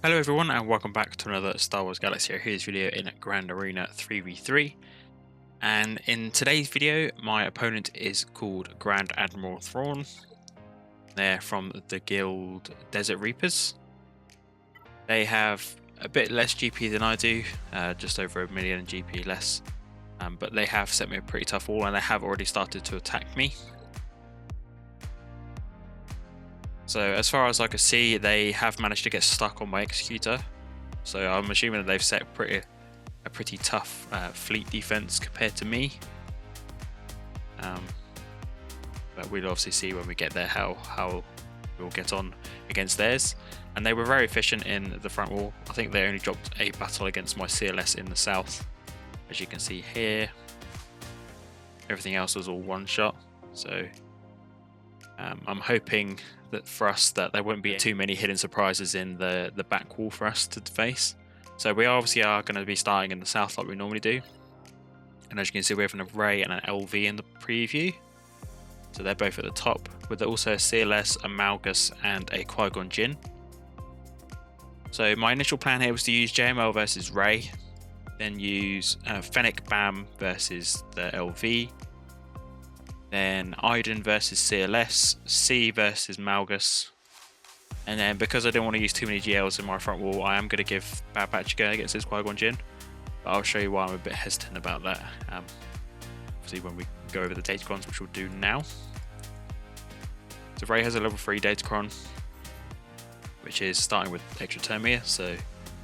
Hello everyone and welcome back to another Star Wars Galaxy Heroes video in Grand Arena 3v3. And in today's video my opponent is called Grand Admiral Thrawn. They're from the guild Desert Reapers. They have a bit less GP than I do, just over 1 million GP less, but they have set me a pretty tough wall and they have already started to attack me. So as far as I can see, they have managed to get stuck on my Executor. So I'm assuming that they've set a pretty tough fleet defense compared to me. But we'll obviously see when we get there how we'll get on against theirs. And they were very efficient in the front wall. I think they only dropped a battle against my CLS in the south. As you can see here, everything else was all one shot. So I'm hoping that for us that there won't be too many hidden surprises in the back wall for us to face. So we obviously are going to be starting in the south like we normally do. And as you can see, we have an Array and an LV in the preview. So they're both at the top, with also a CLS, a Malgus and a Qui-Gon Jinn. So my initial plan here was to use JML versus Ray, then use Fennec BAM versus the LV, then Iden versus CLS, C versus Malgus, and then because I don't want to use too many GLs in my front wall, I am going to give Bad Batch a go against this Qui-Gon Jinn, but I'll show you why I'm a bit hesitant about that, obviously when we go over the Datacrons, which we'll do now. So Ray has a level 3 Datacron, which is starting with extra Termia, so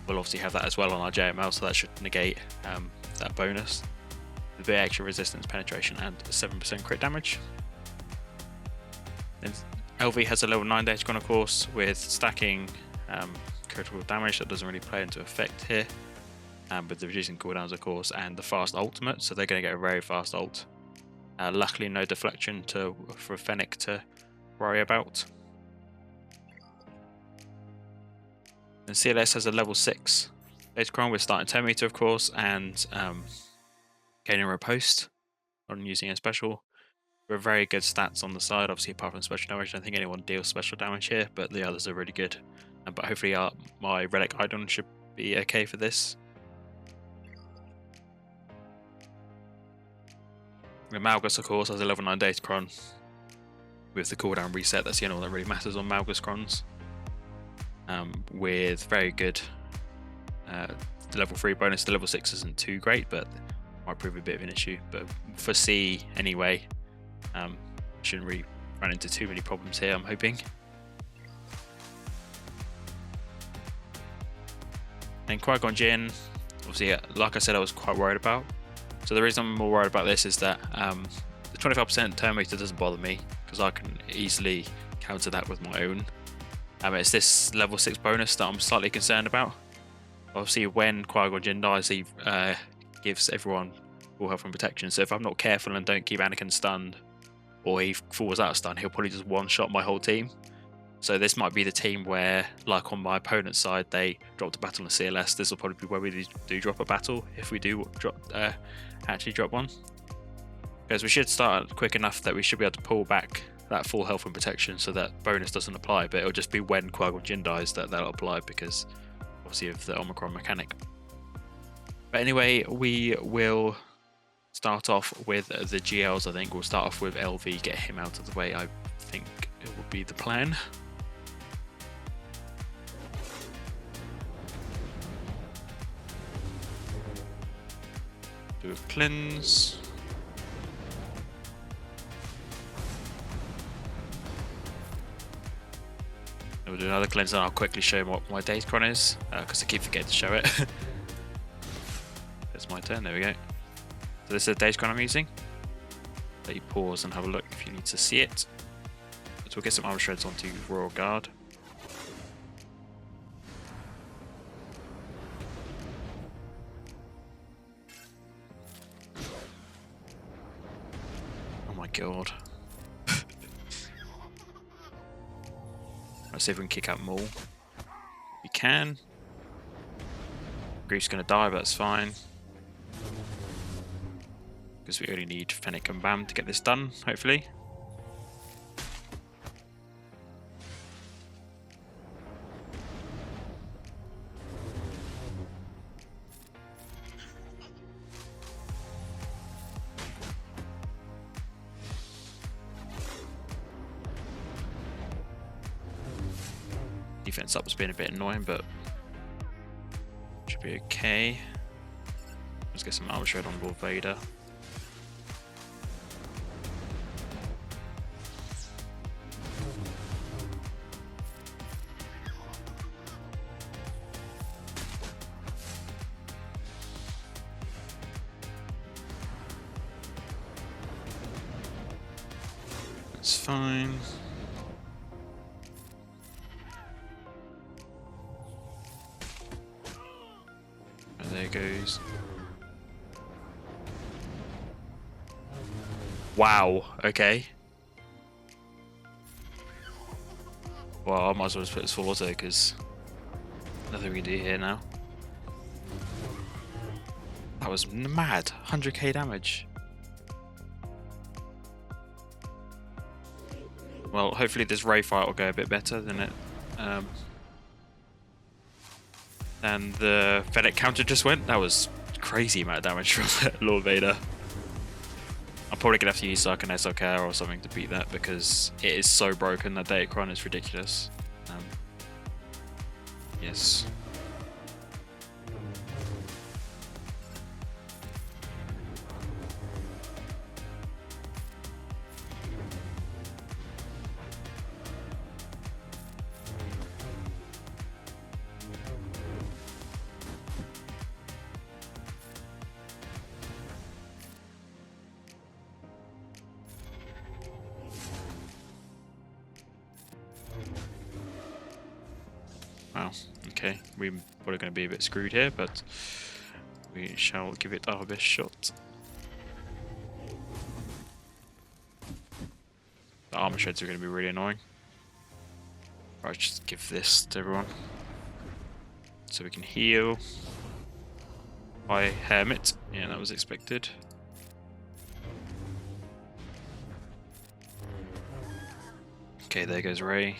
we'll obviously have that as well on our JML, so that should negate that bonus. A bit extra resistance, penetration, and 7% crit damage. Then LV has a level 9 Datacron, of course, with stacking critical damage that doesn't really play into effect here, with the reducing cooldowns, of course, and the fast ultimate, so they're going to get a very fast ult. Luckily, no deflection for Fennec to worry about. And CLS has a level 6 Datacron with starting 10 meter, of course, and gaining riposte on using a special. We're very good stats on the side, obviously apart from special damage. I don't think anyone deals special damage here, but the others are really good. But hopefully my Relic Iden should be okay for this. The Malgus, of course, has a level 9 Datacron with the cooldown reset. That's the only one that really matters on Malgus crons. With very good level 3 bonus. The level 6 isn't too great, but might prove a bit of an issue. But for C anyway, shouldn't really run into too many problems here, I'm hoping. And Qui-Gon Jinn, obviously, like I said, I was quite worried about. So the reason I'm more worried about this is that the 25% turn meter doesn't bother me, because I can easily counter that with my own. It's this level 6 bonus that I'm slightly concerned about. Obviously, when Qui-Gon Jinn dies, he gives everyone full health and protection. So if I'm not careful and don't keep Anakin stunned, or he falls out of stun, he'll probably just one-shot my whole team. So this might be the team where, like on my opponent's side, they dropped a battle on CLS. This will probably be where we do drop a battle, if we do actually drop one. Because we should start quick enough that we should be able to pull back that full health and protection so that bonus doesn't apply, but it'll just be when Qui-Gon Jinn dies that that'll apply, because obviously of the Omicron mechanic. But anyway, we will start off with the GLs. I think we'll start off with LV, get him out of the way. I think it will be the plan. Do a cleanse. We'll do another cleanse and I'll quickly show him what my Datacron is, because I keep forgetting to show it. It's my turn, there we go. So this is the Datacron I'm using. Let you pause and have a look if you need to see it. So we'll get some armor shreds onto Royal Guard. Oh my god. Let's see if we can kick out Maul. We can. Grief's gonna die, but that's fine. Because we only need Fennec and BAM to get this done, hopefully. defense up has been a bit annoying, but should be okay. Let's get some armor shred on Lord Vader. That's fine. And there goes. Wow, okay. Well, I might as well just put this full auto because nothing we can do here now. That was mad. 100k damage. Well, hopefully this Ray fight will go a bit better than it. And the Fennec counter just went. That was crazy amount of damage from Lord Vader. I'm probably gonna have to use like an SLKR or something to beat that because it is so broken. That Datacron is ridiculous. Yes. Wow, okay, we're probably going to be a bit screwed here, but we shall give it our best shot. The armor shreds are going to be really annoying. Right, just give this to everyone so we can heal. By Hermit, yeah, that was expected. Okay, there goes Ray.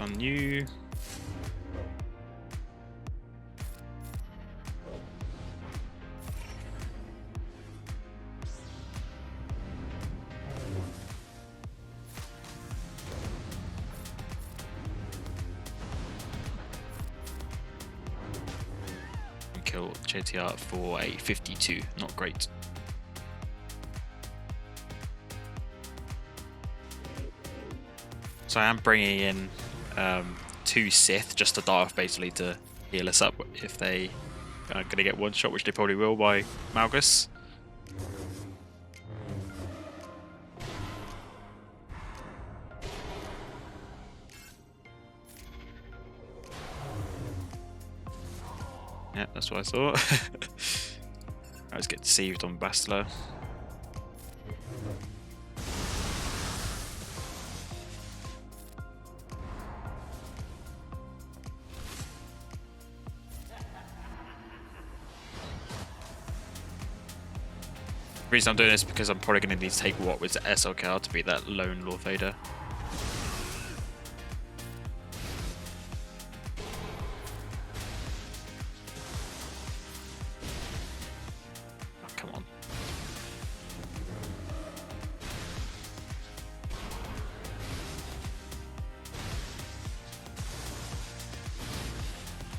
On you. And kill JTR for a 52. Not great. So I am bringing in 2 Sith just to die off basically to heal us up if they are going to get one shot, which they probably will by Malgus. Yeah, that's what I thought. Let's get deceived on Bastilla. The reason I'm doing this is because I'm probably going to need to take what with SLKR to beat that lone Lord Vader. Oh, come on.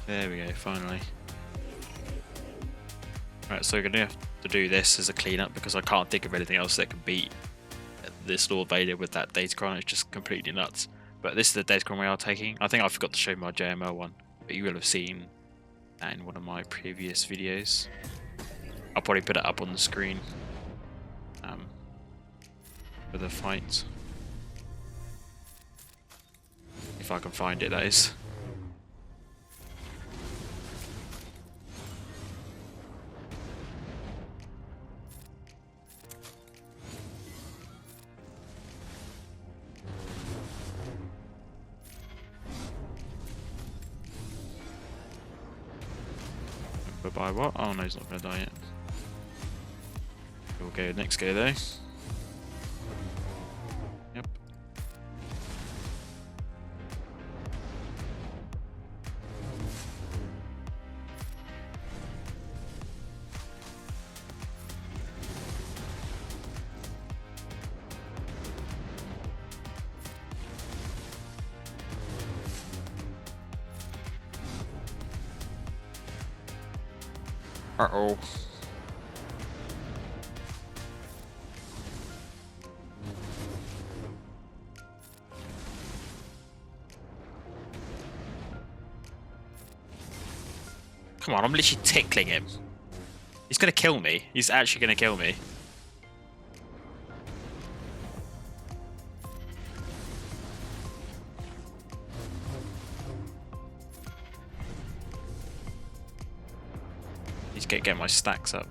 There we go, finally. Right, so we're going to have to do this as a cleanup because I can't think of anything else that can beat this Lord Vader with that Datacron. It's just completely nuts. But this is the Datacron we are taking. I think I forgot to show my JML one, but you will have seen that in one of my previous videos. I'll probably put it up on the screen for the fight. If I can find it, that is. By what? Oh no, he's not going to die yet. We'll go next go though. Yep. Uh-oh. Come on, I'm literally tickling him. He's gonna kill me. He's actually gonna kill me. He's getting my stacks up.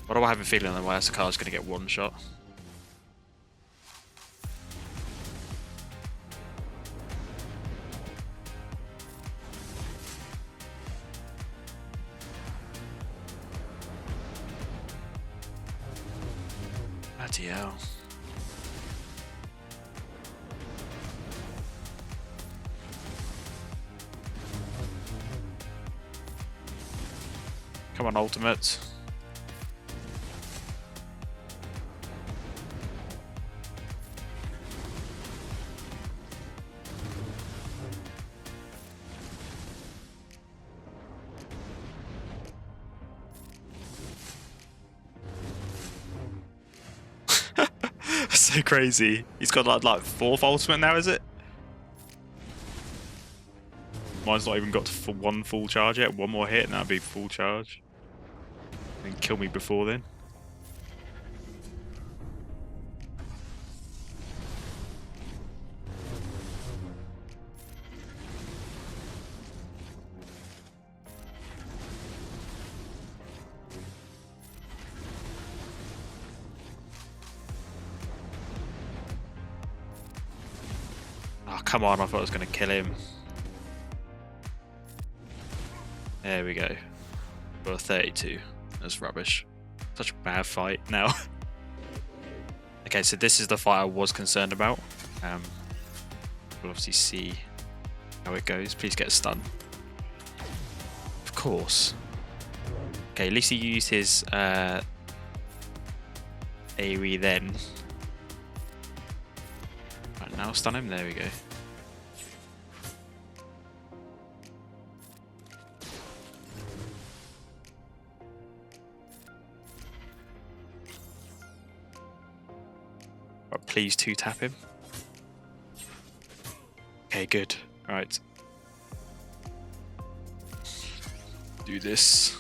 What do I have a feeling that my SLKR is gonna get one shot? Bloody hell. Come on, ultimate. So crazy. He's got like fourth ultimate now, is it? Mine's not even got to one full charge yet. One more hit and that'd be full charge. And kill me before then. Oh, come on, I thought I was going to kill him. There we go. Got a 32. That's rubbish. Such a bad fight now. Okay, so this is the fight I was concerned about. We'll obviously see how it goes. Please get a stun. Of course. Okay, at least he used his AoE then. Right, now stun him. There we go. Right, please tap him. Okay, good. Right. Do this.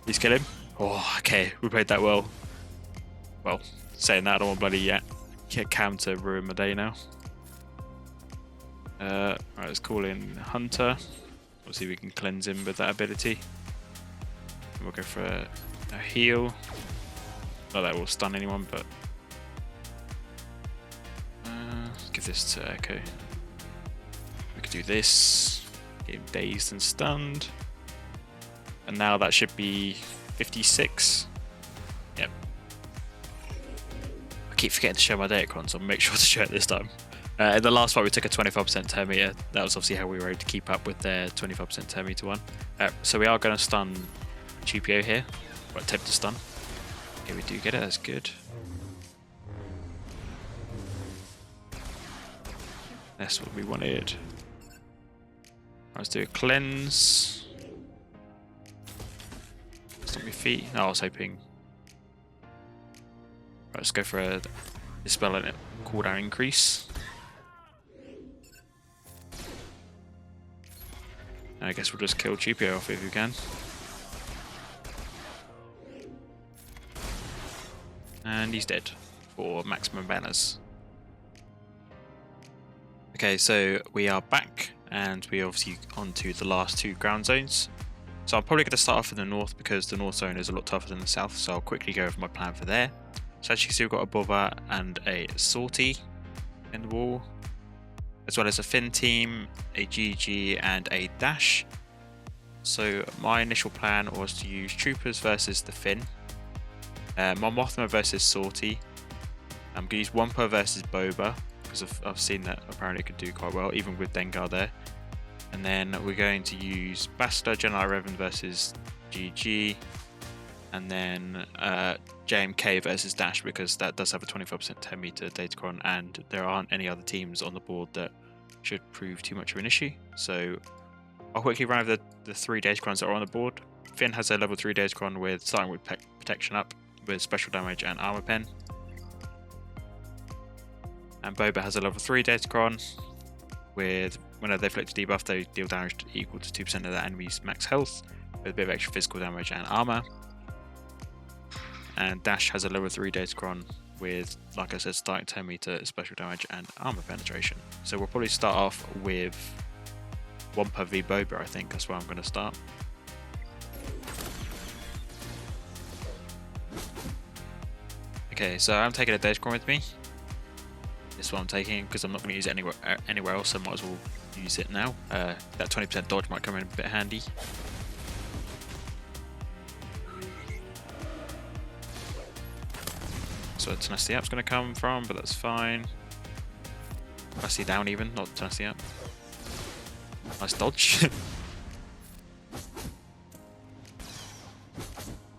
Please kill him. Oh, okay. We played that well. Well, saying that, I don't want bloody Cam to ruin my day now. Right, let's call in Hunter. We'll see if we can cleanse him with that ability. And we'll go for a heal. Not that will stun anyone, but let's give this to Echo. We could do this. Get him dazed and stunned. And now that should be 56. Yep. I keep forgetting to show my Datacron, so I'll make sure to show it this time. In the last fight, we took a 25% turn meter. That was obviously how we were able to keep up with their 25% turn meter one. So we are going to stun GPO here. Or attempt to stun. Okay, we do get it. That's good. That's what we wanted. Let's do a cleanse. Stop your feet. No, I was hoping. Right, let's go for a dispel and cooldown increase. And I guess we'll just kill GPO off if we can. And he's dead for maximum banners. Okay, so we are back and we are obviously on to the last two ground zones. So I'm probably going to start off in the north because the north zone is a lot tougher than the south, so I'll quickly go over my plan for there. So as you can see, we've got a Boba and a Sortie in the wall, as well as a Finn team, a GG and a Dash. So my initial plan was to use Troopers versus the Finn, my Mothma versus Sortie. I'm going to use Wampa versus Boba, because I've seen that apparently it could do quite well, even with Dengar there. And then we're going to use Bastilla, General Revan versus GG, and then JMK versus Dash, because that does have a 25% 10 meter Datacron, and there aren't any other teams on the board that should prove too much of an issue. So I'll quickly run over the 3 Datacrons that are on the board. Finn has a level 3 Datacron with starting with protection up with special damage and armor pen. And Boba has a level 3 Datacron with whenever they flick to debuff, they deal damage equal to 2% of their enemy's max health with a bit of extra physical damage and armor. And Dash has a level 3 Datacron with, like I said, starting 10 meter special damage and armor penetration. So we'll probably start off with Wampa v Boba. I think that's where I'm going to start. Okay, so I'm taking a Datacron with me. This is what I'm taking because I'm not going to use it anywhere else, so I might as well use it now. That 20% dodge might come in a bit handy. So Tenacity Up's going to come from, but that's fine. Tenacity down even, not Tenacity Up. Nice dodge.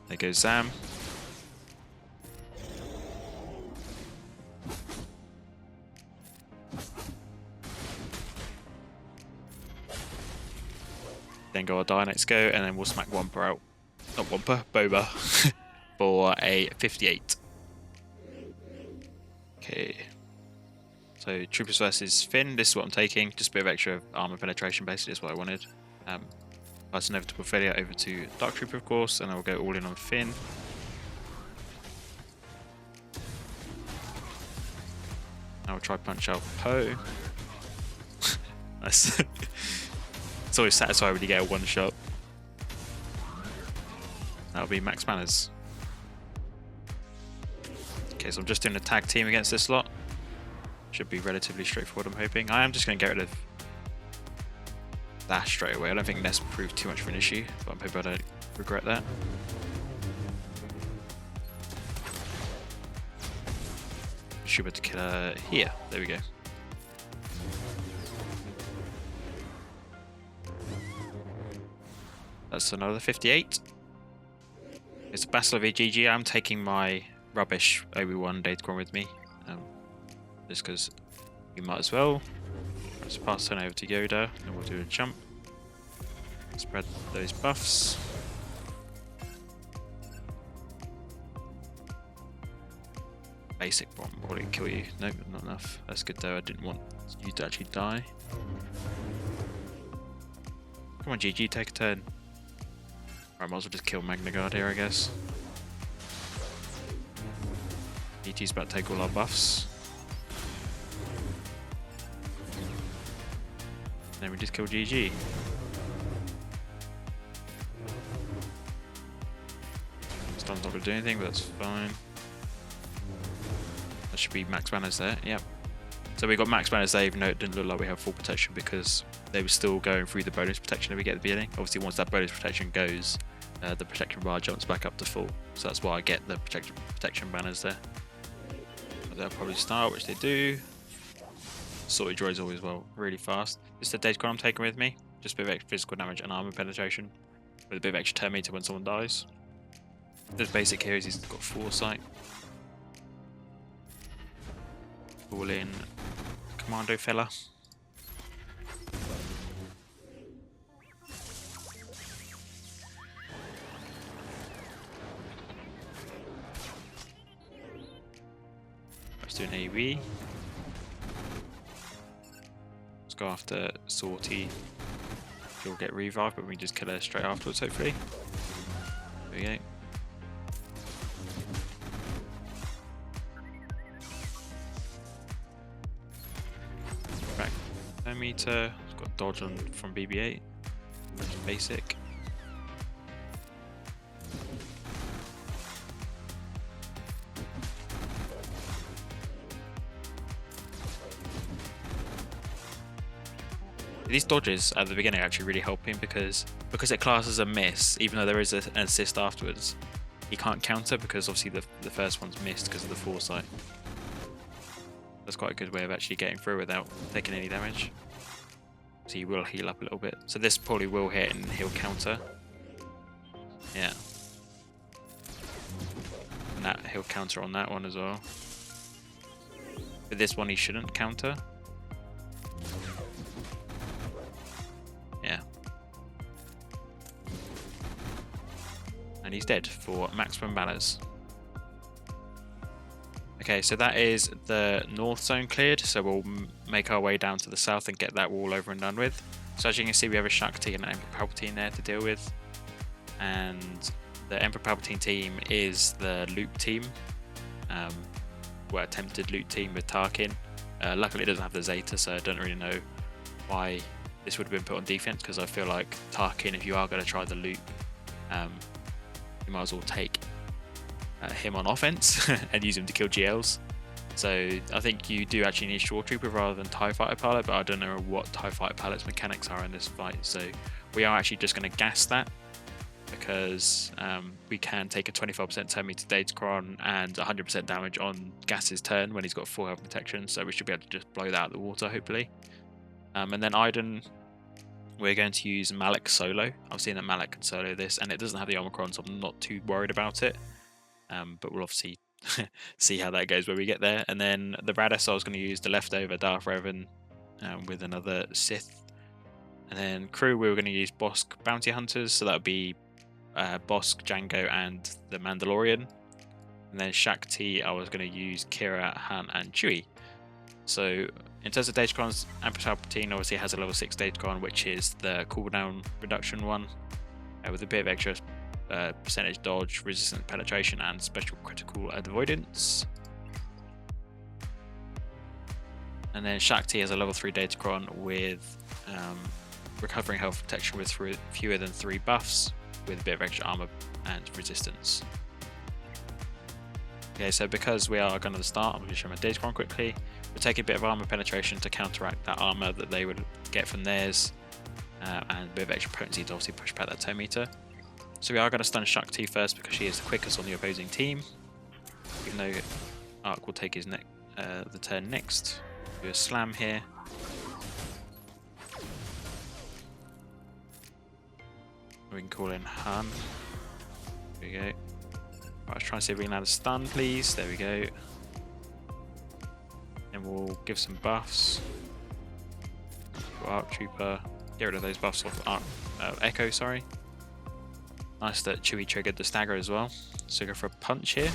There goes Zam. Then go our die, next go, and then we'll smack Wampa out. Not Wampa, Boba. For a 58. Okay. So Troopers versus Finn, this is what I'm taking. Just a bit of extra armor penetration, basically, is what I wanted. Pass Inevitable Failure over to Dark Trooper, of course, and I will go all in on Finn. Now we'll try punch out Poe. Nice. It's always satisfying when you get a one shot. That'll be max manners. Okay, so I'm just doing a tag team against this lot. Should be relatively straightforward, I'm hoping. I am just going to get rid of Dash straight away. I don't think Ness proved too much of an issue, but I'm hoping I don't regret that. Should be able to kill her here. There we go. That's another 58. It's a Bastilla v GG. I'm taking my rubbish Obi-Wan Datacron with me. Just because we might as well. Let's pass turn over to Yoda and we'll do a jump. Spread those buffs. Basic bomb, probably kill you. Nope, not enough. That's good though, I didn't want you to actually die. Come on GG, take a turn. I might as well just kill Magna Guard here, I guess. ET's about to take all our buffs. Then we just kill GG. Stun's not going to do anything, but that's fine. That should be max manners there, yep. So we got max manners there, even though it didn't look like we have full protection because they were still going through the bonus protection that we get at the beginning. Obviously, once that bonus protection goes, the protection bar jumps back up to full. So that's why I get the protection banners there. But they'll probably start, which they do. Sorted droids always well, really fast. This is the Datacron I'm taking with me. Just a bit of extra physical damage and armor penetration. With a bit of extra 10 meter when someone dies. The basic here is he's got foresight. All in commando fella. Let's do an AV. Let's go after Sortie. She'll get revived, but we can just kill her straight afterwards, hopefully. There we go. Back 10 meter. It's got dodge on from BB-8. That's basic. These dodges at the beginning actually really help him because it classes a miss, even though there is an assist afterwards. He can't counter because obviously the first one's missed because of the foresight. That's quite a good way of actually getting through without taking any damage. So he will heal up a little bit. So this probably will hit and he'll counter. Yeah. And that he'll counter on that one as well. But this one he shouldn't counter. And he's dead for maximum banners. Okay, so that is the north zone cleared, so we'll make our way down to the south and get that wall over and done with. So as you can see, we have a Shaak Ti and an Emperor Palpatine there to deal with. And the Emperor Palpatine team is the loop team. Attempted loot team with Tarkin. Luckily it doesn't have the Zeta, so I don't really know why this would have been put on defense, because I feel like Tarkin, if you are going to try the loop, you might as well take him on offense and use him to kill GLs. So I think you do actually need Shore Trooper rather than TIE Fighter Pilot, but I don't know what TIE Fighter Pilot's mechanics are in this fight, so we are actually just going to gas that, because we can take a 25% turn meter Datacron and 100% damage on Gas's turn when he's got full health protection, so we should be able to just blow that out of the water hopefully. And then Iden, we're going to use Malak solo. I've seen that Malak can solo this, and it doesn't have the Omicron, so I'm not too worried about it. But we'll obviously see how that goes when we get there. And then the Raddus, I was going to use the leftover Darth Revan with another Sith. And then crew, we were going to use Bossk Bounty Hunters, so that would be Bossk, Django, and the Mandalorian. And then Shaak Ti, I was going to use Qira, Han, and Chewie. So in terms of Datacrons, Emperor Palpatine obviously has a level 6 Datacron, which is the cooldown reduction one, with a bit of extra percentage dodge, resistant penetration, and special critical avoidance. And then Shaak Ti has a level 3 Datacron with recovering health protection with fewer than 3 buffs, with a bit of extra armor and resistance. Okay, so because we are going to start, I'm going to show my Datacron quickly. We'll take a bit of armor penetration to counteract that armor that they would get from theirs, and a bit of extra potency to obviously push back that 10 meter. So we are going to stun Shaak Ti first because she is the quickest on the opposing team, even though Ark will take his the turn next. Do a slam here. We can call in Han. There we go. Right, let's try and see if we can land a stun, please. There we go. And we'll give some buffs. Arc Trooper. Get rid of those buffs off Echo, sorry. Nice that Chewie triggered the stagger as well. So go for a punch here.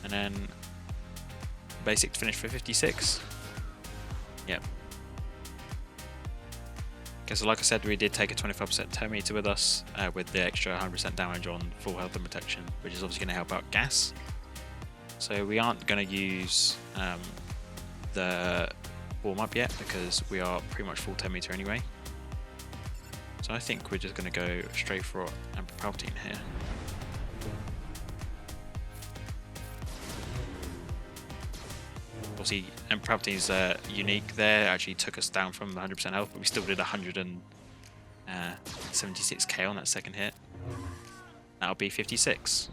And then basic to finish for 56. Yep. Okay, so like I said, we did take a 25% turn meter with us, with the extra 100% damage on full health and protection, which is obviously going to help out Gas. So we aren't going to use the warm up yet, because we are pretty much full 10 meter anyway. So I think we're just going to go straight for Emperor Palpatine here. Obviously, Emperor Palpatine's unique there, actually took us down from 100% health, but we still did 176k on that second hit. That'll be 56.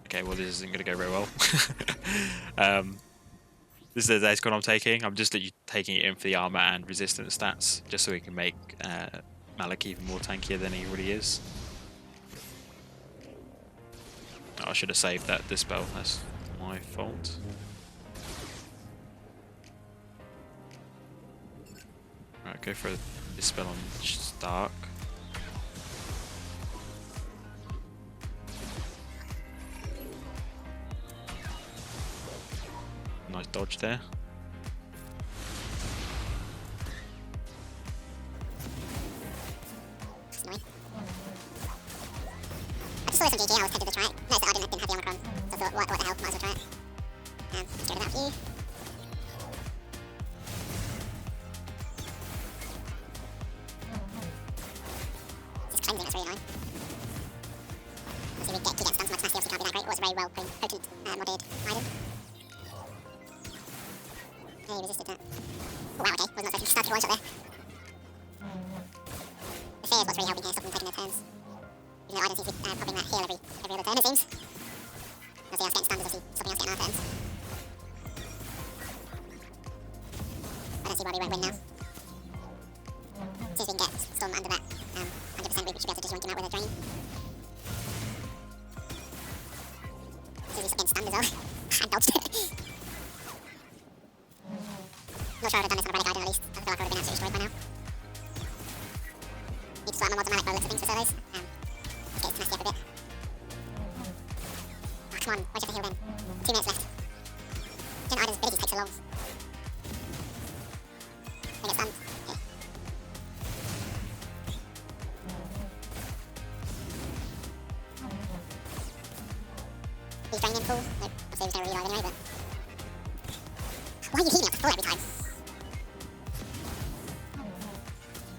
Okay, well this isn't going to go very well. This is the Datacron I'm taking. I'm just taking it in for the armor and resistance stats, just so we can make Malak even more tankier than he already is. Oh, I should have saved that dispel. That's my fault. Right, go for a dispel on Stark. Nice dodge there. I just saw some GG, I was tempted to try it. Noticed that I didn't have the Omicron, so I thought, what the hell, might as well try it. Let's get rid of that for you. Just cleansing, that's really annoying. Obviously we get stuns, like Smash, obviously can't be that great. It was a very well potent modded item. He resisted that. Oh wow, okay, wasn't expecting to start to one shot there. The fear is what's really helping here, stopping them taking their turns. Even though Iden seems to be popping that heal every other turn, it seems. Obviously, us getting stunned is obviously stopping us getting our turns. I don't see why we won't win now. See if we can get Storm under that 100% loop, we should be able to disjoint him out with a drain. See if we stop getting stunned as well. I dodged it. Not sure I would have done this on a relic Iden at least. I feel like I would have been absolutely destroyed by now. the mods of Malak by the looks of things for solos. Let's get it to messy up a bit. Oh, come on, why'd you have to heal then? 2 minutes left. Gen Iden's abilities take so long. They get stunned. Okay. He's draining in full. Nope, obviously he was going to revive anyway, but... Why are you healing up to full every time?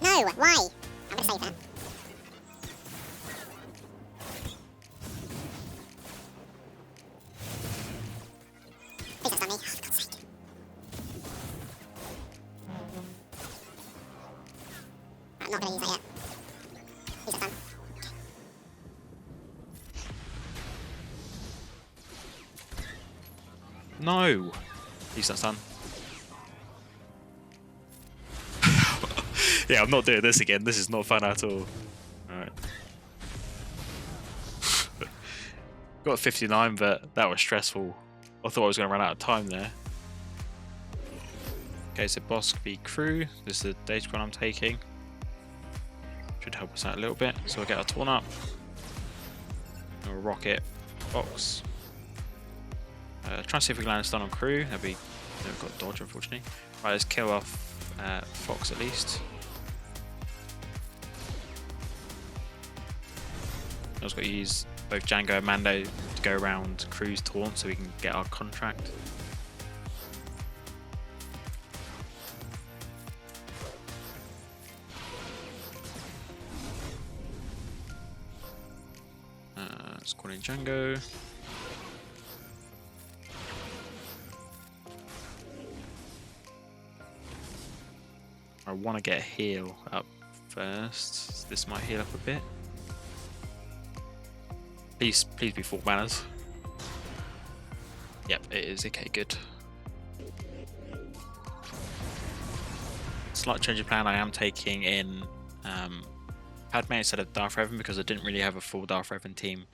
No! Why? I'm gonna save that. Please don't stun me. Oh, for God's sake. I'm not gonna use that yet. Please don't stun. No! Please don't stun. Yeah, I'm not doing this again. This is not fun at all. Alright. Got 59, but that was stressful. I thought I was going to run out of time there. Okay, so Bossk v crew. This is the Datacron I'm taking. Should help us out a little bit. So we'll get our torn up. And we'll rocket box. Try and see if we can land a stun on crew. That'd be. No, we've got dodge, unfortunately. Right, let's kill off Fox at least. I've also got to use both Django and Mando to go around crew's taunt so we can get our contract. Let's call in Django. I want to get a heal up first. This might heal up a bit. Please be full banners. Yep, it is. Okay, good. Slight change of plan. I am taking in Padme instead of Darth Revan because I didn't really have a full Darth Revan team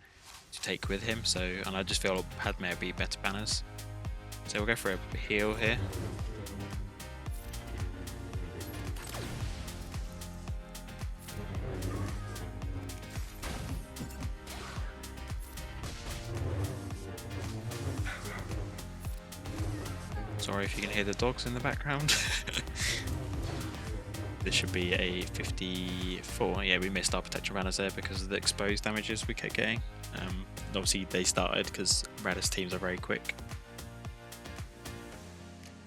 to take with him. So, and I just feel Padme would be better banners. So we'll go for a heal here. Sorry if you can hear the dogs in the background. This should be a 54. Yeah, we missed our potential runners there because of the exposed damages we kept getting. Obviously they started because Raddus teams are very quick.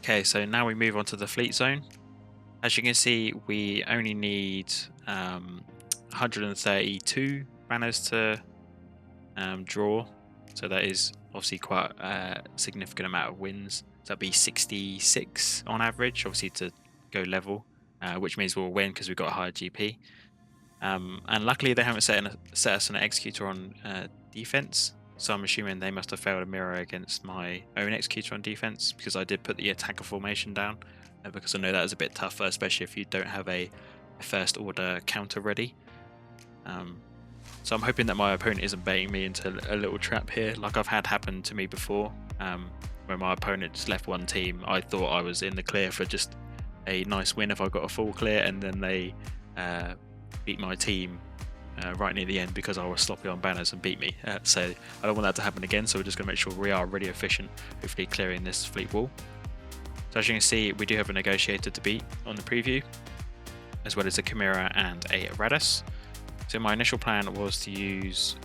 Okay, so now we move on to the fleet zone. As you can see, we only need 132 banners to draw. So that is obviously quite a significant amount of wins. So that'd be 66 on average, obviously to go level, which means we'll win because we've got a higher GP. And luckily they haven't set us an executor on defense, so I'm assuming they must have failed a mirror against my own executor on defense because I did put the attacker formation down because I know that is a bit tougher, especially if you don't have a first order counter ready. So I'm hoping that my opponent isn't baiting me into a little trap here, like I've had happen to me before. When my opponent just left one team, I thought I was in the clear for just a nice win if I got a full clear, and then they beat my team right near the end because I was sloppy on banners and beat me. So I don't want that to happen again, so we're just going to make sure we are really efficient, hopefully clearing this fleet wall. So as you can see, we do have a Negotiator to beat on the preview, as well as a Chimaera and a Raddus. So my initial plan was to use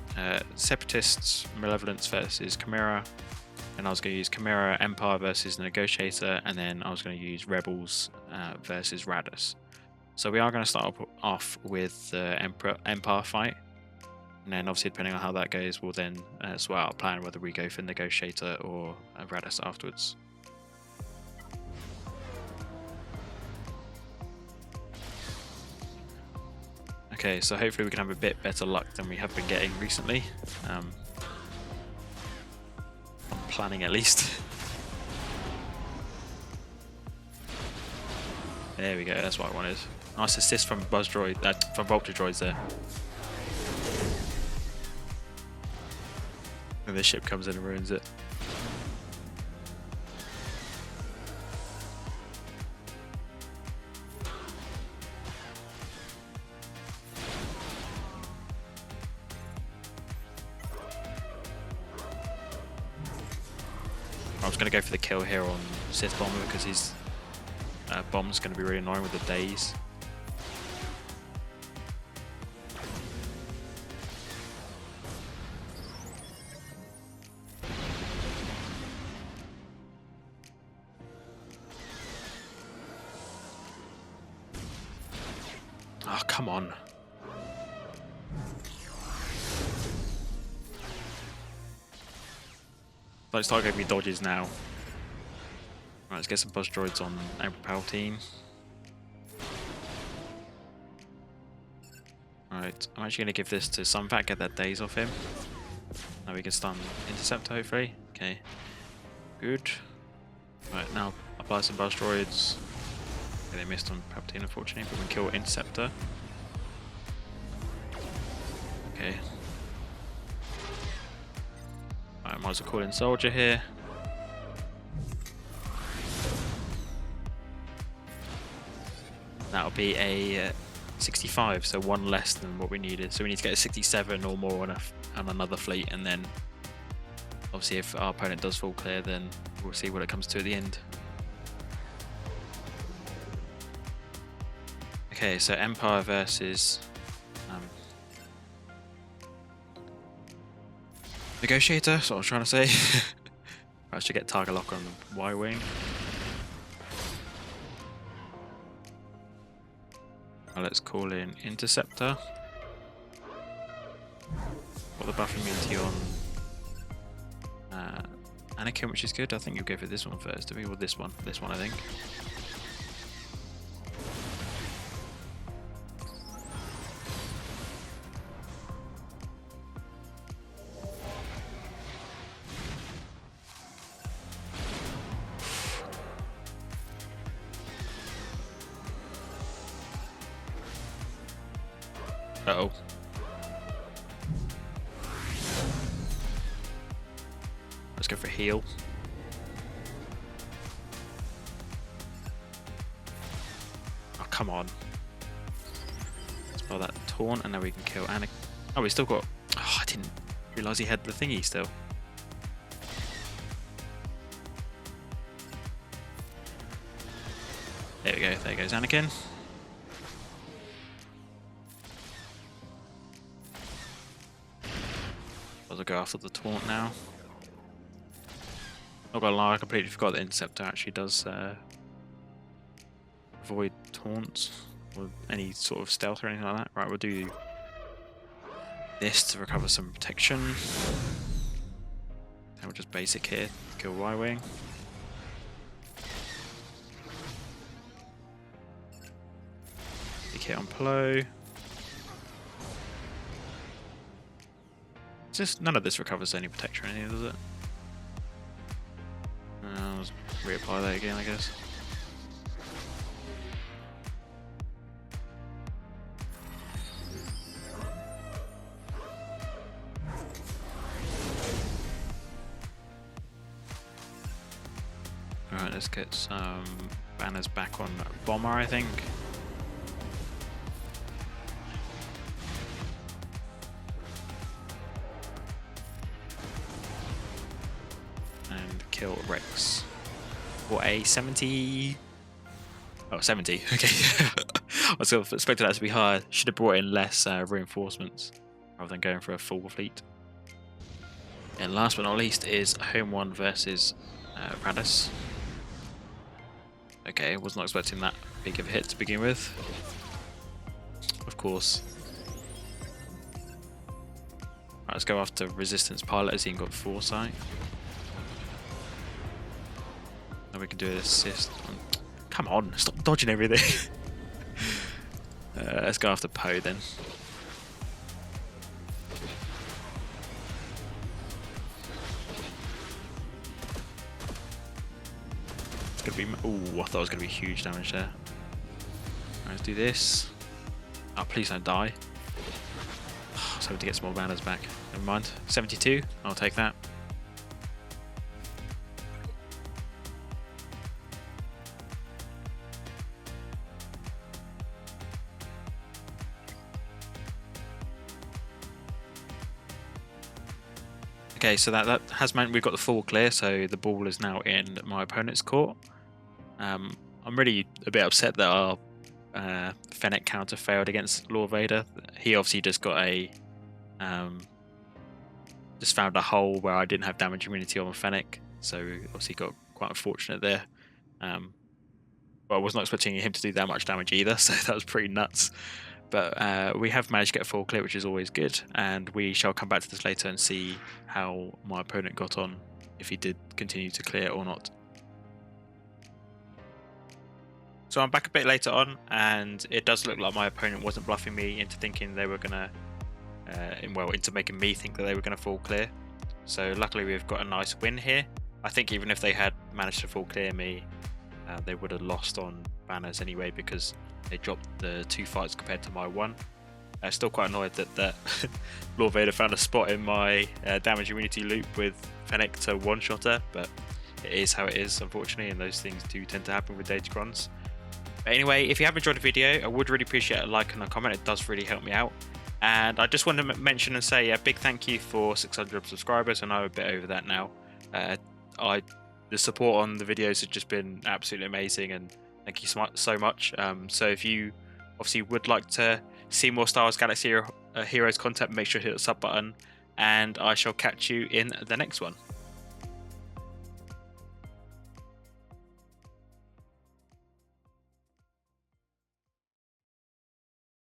Separatists, Malevolence versus Chimaera, and I was going to use Chimaera Empire versus Negotiator, and then I was going to use Rebels versus Raddus. So we are going to start off with the Empire fight, and then obviously depending on how that goes, we'll then swap out a plan whether we go for Negotiator or Raddus afterwards. Okay, so hopefully we can have a bit better luck than we have been getting recently. I'm planning at least. There we go, that's what I wanted. Nice assist from from Vulture Droids there. And this ship comes in and ruins it. was going to go for the kill here on Sith Bomber because his bomb's going to be really annoying with the daze. Oh, come on. Let's start giving me dodges now. Right, let's get some buzz droids on Emperor Palpatine. Alright, I'm actually going to give this to Sunfat, get that daze off him. Now we can stun Interceptor, hopefully. Okay, good. Right, now apply some buzz droids. Okay, they missed on Palpatine, unfortunately, but we can kill Interceptor. Okay. Alright, might as well call in Soldier here. That'll be a 65, so one less than what we needed. So we need to get a 67 or more on another fleet, and then obviously if our opponent does fall clear, then we'll see what it comes to at the end. Okay, so Empire versus Negotiator, that's what I was trying to say. I should get target lock on the Y-Wing. Let's call in Interceptor. Got the buff immunity on Anakin, which is good. I think you'll go for this one first, do we? Or this one? This one, I think. Uh-oh. Let's go for heal. Oh, come on. Let's buy that taunt, and now we can kill Anakin. Oh, we still got... Oh, I didn't realise he had the thingy still. There we go, there goes Anakin. I'll go after the taunt now. Not gonna lie, I completely forgot that Interceptor actually does avoid taunts or any sort of stealth or anything like that. Right, we'll do this to recover some protection. And we'll just basic here, kill Y-Wing. Big hit on Plo. Just none of this recovers any protection or anything, does it? I'll just reapply that again, I guess. Alright, let's get some banners back on Bomber, I think. Kill Rex for a 70. Oh, 70. Okay. I was expecting that to be higher. Should have brought in less reinforcements rather than going for a full fleet. And last but not least is Home 1 versus Raddus. Okay, was not expecting that big of a hit to begin with. Of course. Right, let's go after Resistance Pilot as he got Foresight. We can do an assist. Come on, stop dodging everything. Let's go after Poe then. It's gonna be. Ooh, I thought it was gonna be huge damage there. Right, let's do this. Oh, please don't die. I was hoping to get some more banners back. Never mind. 72. I'll take that. Okay, so that has meant we've got the full clear, so the ball is now in my opponent's court. I'm really a bit upset that our Fennec counter failed against Lord Vader. He obviously just got a just found a hole where I didn't have damage immunity on my Fennec, so obviously got quite unfortunate there. But I was not expecting him to do that much damage either, so that was pretty nuts. But we have managed to get a full clear, which is always good, and we shall come back to this later and see how my opponent got on, if he did continue to clear or not. So I'm back a bit later on, and it does look like my opponent wasn't bluffing me into thinking they were gonna, into making me think that they were gonna full clear. So luckily we've got a nice win here. I think even if they had managed to full clear me, they would have lost on banners anyway, because they dropped the 2 fights compared to my 1. I'm still quite annoyed that Lord Vader found a spot in my damage immunity loop with Fennec to one-shot her, but it is how it is, unfortunately, and those things do tend to happen with Datacrons. But anyway, if you have enjoyed the video, I would really appreciate a like and a comment. It does really help me out. And I just want to mention and say a big thank you for 600 subscribers. I know I'm a bit over that now. The support on the videos has just been absolutely amazing, and thank you so much. So if you obviously would like to see more Star Wars Galaxy Heroes content, make sure to hit the sub button, and I shall catch you in the next one.